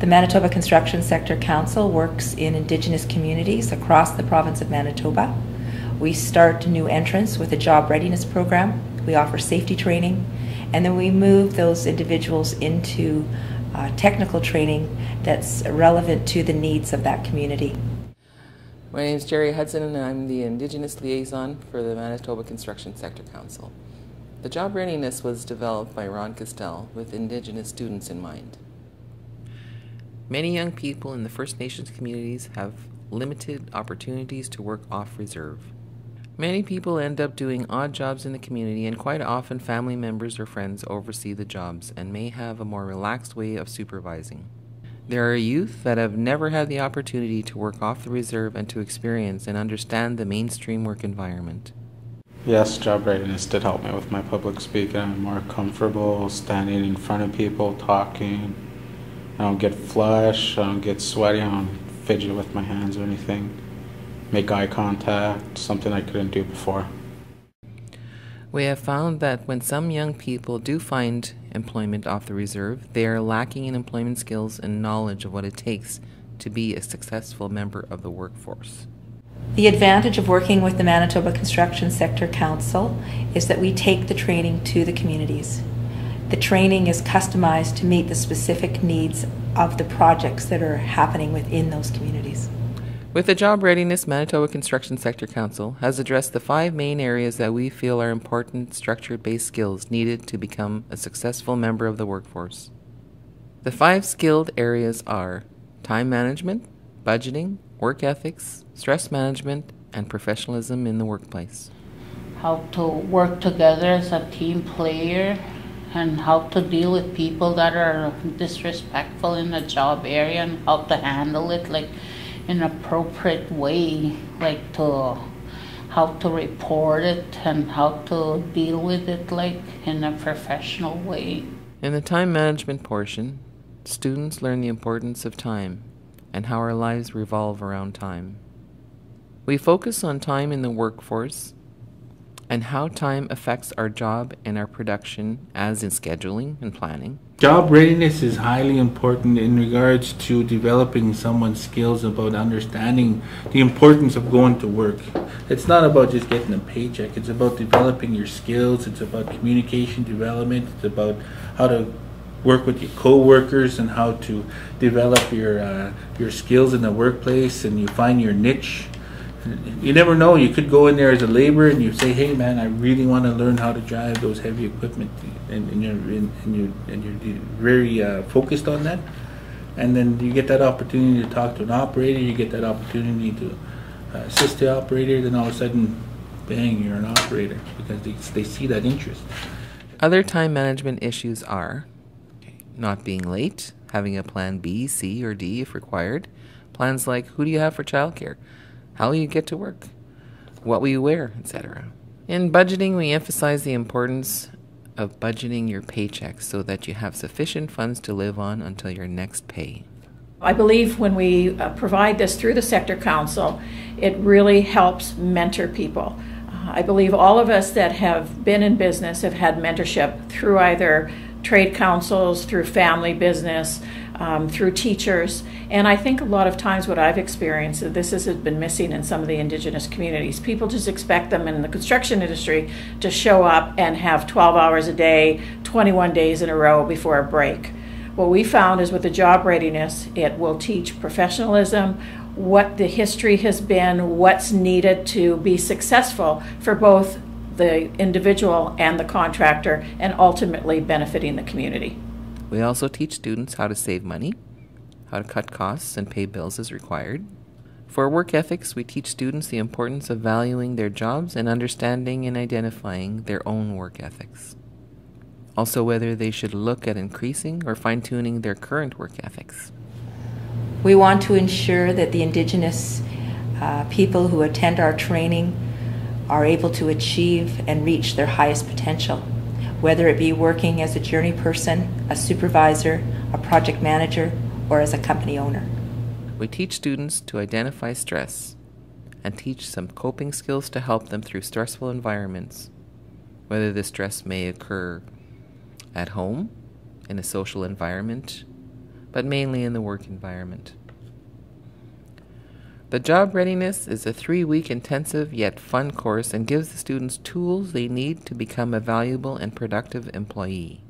The Manitoba Construction Sector Council works in Indigenous communities across the province of Manitoba. We start new entrants with a job readiness program. We offer safety training, and then we move those individuals into technical training that's relevant to the needs of that community. My name is Jerry Hudson, and I'm the Indigenous Liaison for the Manitoba Construction Sector Council. The job readiness was developed by Ron Castell with Indigenous students in mind. Many young people in the First Nations communities have limited opportunities to work off reserve. Many people end up doing odd jobs in the community, and quite often family members or friends oversee the jobs and may have a more relaxed way of supervising. There are youth that have never had the opportunity to work off the reserve and to experience and understand the mainstream work environment. Yes, job readiness did help me with my public speaking. I'm more comfortable standing in front of people, talking. I don't get flushed, I don't get sweaty, I don't fidget with my hands or anything. Make eye contact, something I couldn't do before. We have found that when some young people do find employment off the reserve, they are lacking in employment skills and knowledge of what it takes to be a successful member of the workforce. The advantage of working with the Manitoba Construction Sector Council is that we take the training to the communities. The training is customized to meet the specific needs of the projects that are happening within those communities. With the Job Readiness, Manitoba Construction Sector Council has addressed the 5 main areas that we feel are important structure-based skills needed to become a successful member of the workforce. The 5 skilled areas are time management, budgeting, work ethics, stress management, and professionalism in the workplace. How to work together as a team player, and how to deal with people that are disrespectful in the job area, and how to handle it like in an appropriate way, like to how to report it and how to deal with it like in a professional way. In the time management portion, students learn the importance of time and how our lives revolve around time. We focus on time in the workforce and how time affects our job and our production, as in scheduling and planning. Job readiness is highly important in regards to developing someone's skills about understanding the importance of going to work. It's not about just getting a paycheck, it's about developing your skills, it's about communication development, it's about how to work with your co-workers and how to develop your skills in the workplace, and you find your niche. You never know, you could go in there as a laborer and you say, hey man, I really want to learn how to drive those heavy equipment, and you're very focused on that, and then you get that opportunity to talk to an operator, you get that opportunity to assist the operator, then all of a sudden, bang, you're an operator, because they see that interest. Other time management issues are not being late, having a plan B, C, or D if required, plans like who do you have for childcare, how will you get to work, what will you wear, etc. In budgeting, we emphasize the importance of budgeting your paychecks so that you have sufficient funds to live on until your next pay. I believe when we provide this through the Sector Council, it really helps mentor people. I believe all of us that have been in business have had mentorship through either trade councils, through family business, through teachers, and I think a lot of times what I've experienced, this has been missing in some of the Indigenous communities. People just expect them in the construction industry to show up and have 12 hours a day, 21 days in a row before a break. What we found is with the job readiness, it will teach professionalism, what the history has been, what's needed to be successful for both the individual and the contractor, and ultimately benefiting the community. We also teach students how to save money, how to cut costs and pay bills as required. For work ethics, we teach students the importance of valuing their jobs and understanding and identifying their own work ethics. Also, whether they should look at increasing or fine-tuning their current work ethics. We want to ensure that the Indigenous people who attend our training are able to achieve and reach their highest potential, whether it be working as a journey person, a supervisor, a project manager, or as a company owner. We teach students to identify stress and teach some coping skills to help them through stressful environments, whether the stress may occur at home, in a social environment, but mainly in the work environment. The Job Readiness is a 3-week intensive yet fun course and gives the students tools they need to become a valuable and productive employee.